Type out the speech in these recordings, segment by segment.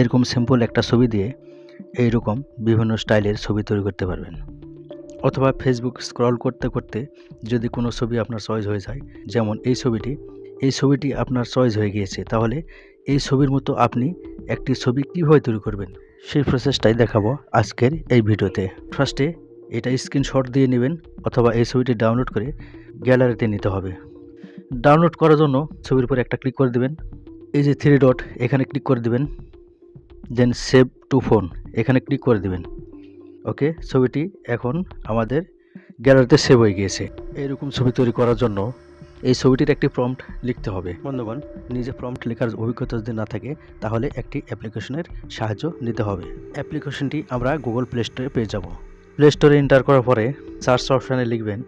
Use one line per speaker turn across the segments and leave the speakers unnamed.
এরকম সিম্পল একটা ছবি দিয়ে এইরকম বিভিন্ন স্টাইলের ছবি তৈরি করতে পারবেন। অথবা ফেসবুক স্ক্রল করতে করতে যদি কোনো ছবি আপনার চয়েস হয়ে যায়, যেমন এই ছবিটি আপনার চয়েস হয়ে গিয়েছে, তাহলে এই ছবির মতো আপনি একটি ছবি কীভাবে তৈরি করবেন সেই প্রসেসটাই দেখাবো আজকের এই ভিডিওতে। ফার্স্টে এটা স্ক্রিনশট দিয়ে নেবেন অথবা এই ছবিটি ডাউনলোড করে গ্যালারিতে নিতে হবে। ডাউনলোড করার জন্য ছবির উপর একটা ক্লিক করে দেবেন, এই যে 3 ডট এখানে ক্লিক করে দেবেন, দেন সেভ টু ফোন এখানে ক্লিক করে দেবেন। ওকে, ছবিটি এখন আমাদের গ্যালারিতে সেভ হয়ে গিয়েছে। এইরকম ছবি তৈরি করার জন্য এই ছবিটির একটি প্রম্পট লিখতে হবে। বন্ধুগণ, নিজে প্রম্পট লেখার অভিজ্ঞতা যদি না থাকে তাহলে একটি অ্যাপ্লিকেশনের সাহায্য নিতে হবে। অ্যাপ্লিকেশনটি আমরা গুগল প্লে স্টোরে পেয়ে যাব। প্লে স্টোরে এন্টার করার পরে সার্চ অপশানে লিখবেন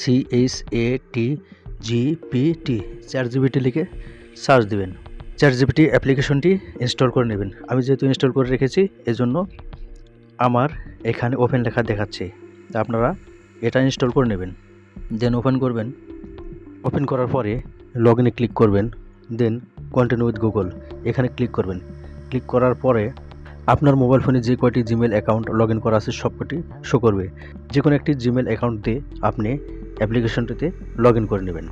ChatGPT, ChatGPT লিখে সার্চ দিবেন। ChatGPT অ্যাপ্লিকেশনটি ইনস্টল করে নেবেন। আমি যেহেতু ইনস্টল করে রেখেছি এজন্য আমার এখানে ওপেন লেখা দেখাচ্ছে, তা আপনারা এটা ইনস্টল করে নেবেন। দেন ওপেন করবেন। ওপেন করার পরে লগ ইনে ক্লিক করবেন, দেন কন্টিনিউ উইথ গুগল এখানে ক্লিক করবেন। ক্লিক করার পরে আপনার মোবাইল ফোনে যে কয়টি জিমেল অ্যাকাউন্ট লগ ইন করা আছে সবকটি শো করবে। যে কোনো একটি জিমেল অ্যাকাউন্ট দিয়ে আপনি অ্যাপ্লিকেশনটিতে লগ ইন করে নেবেন।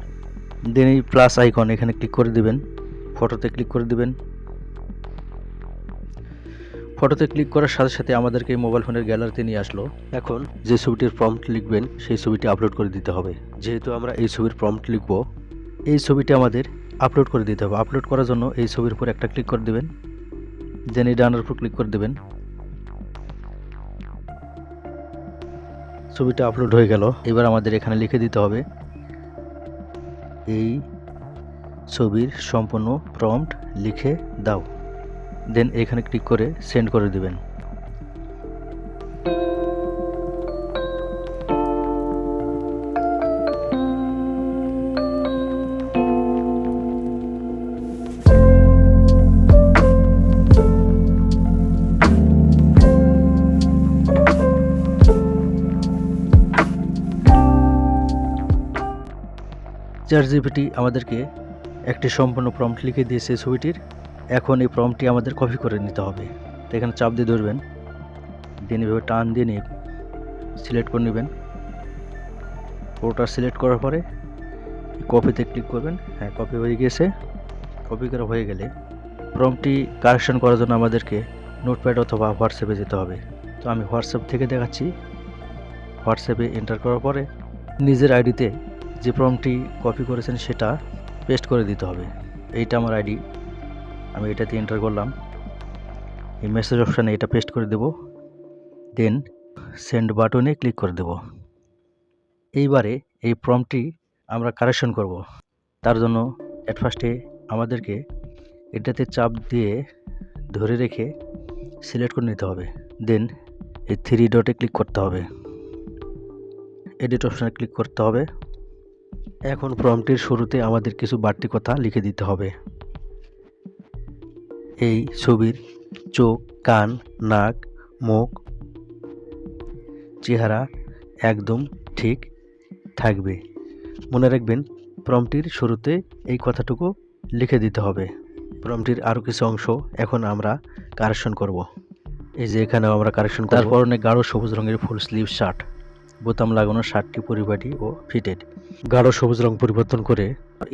দেন এই প্লাস আইকন এখানে ক্লিক করে দিবেন, ফটোতে ক্লিক করে দিবেন। ফটোতে ক্লিক করার সাথে সাথে আমাদেরকে মোবাইল ফোনের গ্যালারিতে নিয়ে আসলো। এখন যে ছবিটির প্রম্পট লিখবেন সেই ছবিটি আপলোড করে দিতে হবে। যেহেতু আমরা এই ছবির প্রম্পট লিখব, এই ছবিটি আমাদের আপলোড করে দিতে হবে। আপলোড করার জন্য এই ছবির উপর একটা ক্লিক করে দেবেন, দেন এই ডানের উপর ক্লিক করে দেবেন। ছবিটা আপলোড হয়ে গেল। এবার আমাদের এখানে লিখে দিতে হবে এই ছবির সম্পূর্ণ প্রম্পট লিখে দাও। দেন এখানে ক্লিক করে সেন্ড করে দিবেন। ChatGPT আমাদেরকে একটি সম্পূর্ণ প্রম্পট লিখে দিয়েছে ছবিটির। এখন এই প্রম্পটটি আমাদের কপি করে নিতে হবে। তো এখানে চাপ দিয়ে ধরবেন, দেন এভাবে টান দিয়ে নিয়ে সিলেক্ট করে নেবেন। পুরোটা সিলেক্ট করার পরে কপিতে ক্লিক করবেন। হ্যাঁ, কপি হয়ে গিয়েছে। কপি করা হয়ে গেলে প্রম্পটটি কারেকশন করার জন্য আমাদেরকে নোটপ্যাড অথবা হোয়াটসঅ্যাপে যেতে হবে। তো আমি হোয়াটসঅ্যাপ থেকে দেখাচ্ছি। হোয়াটসঅ্যাপে এন্টার করার পরে নিজের আইডিতে যে প্রম্পটটি কপি করেছেন সেটা পেস্ট করে দিতে হবে। এইটা আমার আইডি, আমি এটাতে এন্টার করলাম। এই মেসেজ অপশানে এটা পেস্ট করে দেব, দেন সেন্ড বাটনে ক্লিক করে দেব। এইবারে এই প্রম্পটটি আমরা কারেকশন করব। তার জন্য অ্যাট ফার্স্টে আমাদেরকে এটাতে চাপ দিয়ে ধরে রেখে সিলেক্ট করে নিতে হবে। দেন এই 3 ডটে ক্লিক করতে হবে, এডিট অপশানে ক্লিক করতে হবে। এখন প্রম্পটের শুরুতে আমাদের কিছু বাড়তি কথা লিখে দিতে হবে। এই ছবির চোখ, কান, নাক, মুখ, চেহারা একদম ঠিক থাকবে। মনে রাখবেন প্রম্পটটির শুরুতে এই কথাটুকু লিখে দিতে হবে। প্রম্পটটির আরও কিছু অংশ এখন আমরা কারেকশন করব। এই যে এখানেও আমরা কারেকশন করব। তারপর অনেক গাঢ় সবুজ রঙের ফুল স্লিভ শার্ট, বোতাম লাগানো শার্টটি পরিপাটি ও ফিটেড। গাঢ় সবুজ রং পরিবর্তন করে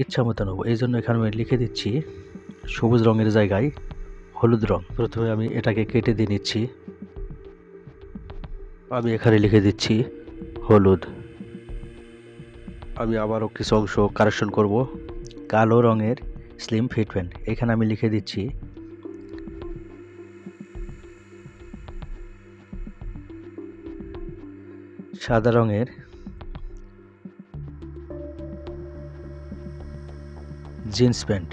ইচ্ছা মতো নেব, এই জন্য এখানে আমি লিখে দিচ্ছি সবুজ রঙের জায়গায় হলুদ রং। প্রথমে আমি এটাকে কেটে দিয়ে নিচ্ছি। আমি এখানে লিখে দিচ্ছি হলুদ। আমি আবারও কিছু অংশ কারেকশন করব। কালো রঙের স্লিম ফিট প্যান্ট, এখানে আমি লিখে দিচ্ছি সাদা রঙের জিন্স প্যান্ট।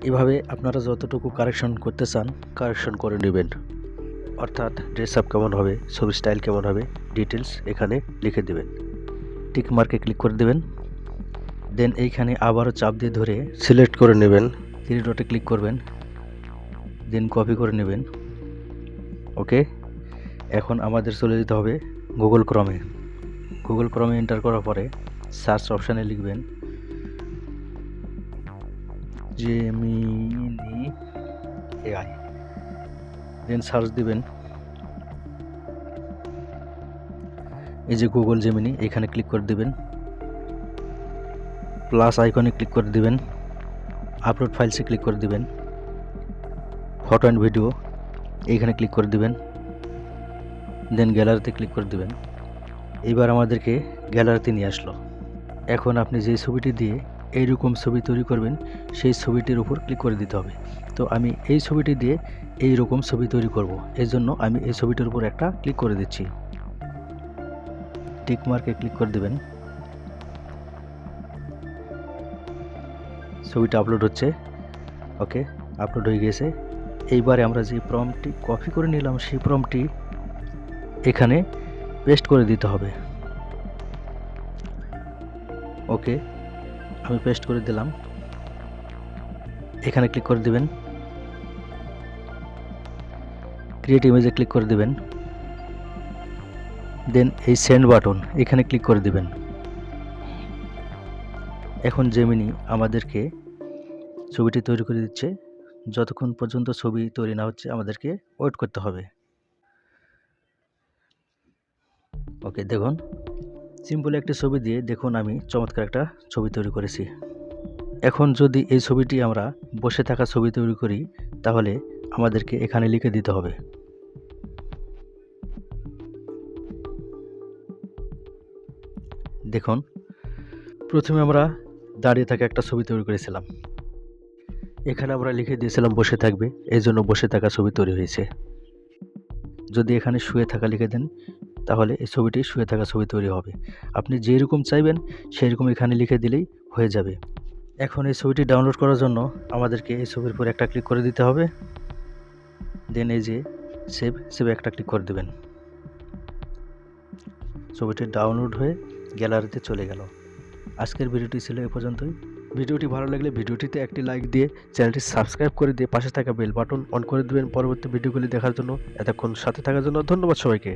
এভাবে আপনারা যতটুকু কারেকশন করতে চান কারেকশন করে নেবেন। অর্থাৎ ড্রেস আপ কেমন হবে, ছবির স্টাইল কেমন হবে, ডিটেলস এখানে লিখে দেবেন। টিক মার্কে ক্লিক করে দেবেন। দেন এইখানে আবারও চাপ দিয়ে ধরে সিলেক্ট করে নেবেন, 3 ডটে ক্লিক করবেন, দেন কপি করে নেবেন। ওকে, এখন আমাদের চলে যেতে হবে গুগল ক্রমে। গুগল ক্রমে এন্টার করার পরে সার্চ অপশানে লিখবেন জেমিনি AI। দেন সার্চ দিবেন, এই যে গুগল জেমিনি, এখানে ক্লিক করে দিবেন, প্লাস আইকনে ক্লিক করে দিবেন, আপলোড ফাইলসে ক্লিক করে দিবেন, ফটো অ্যান্ড ভিডিও এইখানে ক্লিক করে দিবেন, দেন গ্যালারিতে ক্লিক করে দিবেন। এইবার আমাদেরকে গ্যালারিতে নিয়ে আসলো। এখন আপনি যে ছবিটি দিয়ে এইরকম ছবি তৈরি করবেন সেই ছবিটির উপর ক্লিক করে দিতে হবে। তো আমি এই ছবিটি দিয়ে এই রকম ছবি তৈরি করব, এর জন্য আমি এই ছবিটির উপর একটা ক্লিক করে দিচ্ছি। টিক মার্কে ক্লিক করে দিবেন। ছবিটা আপলোড হচ্ছে। ওকে, আপলোড হয়ে গিয়েছে। এইবারে আমরা যে প্রম্পটটি কপি করে নিলাম সেই প্রম্পটটি এখানে পেস্ট করে দিতে হবে। ওকে, আমি পেস্ট করে দিলাম। এখানে ক্লিক করে দিবেন, ক্রিয়েট ইমেজে ক্লিক করে দিবেন, দেন এই সেন্ড বাটন এখানে ক্লিক করে দিবেন। এখন জেমিনি আমাদেরকে ছবিটি তৈরি করে দিচ্ছে। যতক্ষণ পর্যন্ত ছবি তৈরি না হচ্ছে আমাদেরকে ওয়েট করতে হবে। ওকে, দেখুন সিম্পল একটি ছবি দিয়ে দেখুন আমি চমৎকার একটা ছবি তৈরি করেছি। এখন যদি এই ছবিটি আমরা বসে থাকা ছবি তৈরি করি তাহলে আমাদেরকে এখানে লিখে দিতে হবে। দেখুন প্রথমে আমরা দাঁড়িয়ে থাকা একটা ছবি তৈরি করেছিলাম, এখানে আমরা লিখে দিয়েছিলাম বসে থাকবে, এই জন্য বসে থাকা ছবি তৈরি হয়েছে। যদি এখানে শুয়ে থাকা লিখে দেন তাহলে এই ছবিটি শুয়ে থাকা ছবি তৈরি হবে। আপনি যেরকম চাইবেন সেই রকম এখানে লিখে দিলেই হয়ে যাবে। এখন এই ছবিটি ডাউনলোড করার জন্য আমাদেরকে এই ছবির উপর একটা ক্লিক করে দিতে হবে, দেন এই যে সেভে একটা ক্লিক করে দেবেন। ছবিটি ডাউনলোড হয়ে গ্যালারিতে চলে গেল। আজকের ভিডিওটি ছিল এ পর্যন্তই। ভিডিওটি ভালো লাগলে ভিডিওটিতে একটি লাইক দিয়ে চ্যানেলটি সাবস্ক্রাইব করে দিয়ে পাশে থাকা বেল বাটন অন করে দেবেন পরবর্তী ভিডিওগুলি দেখার জন্য। এতক্ষণ সাথে থাকার জন্য ধন্যবাদ সবাইকে।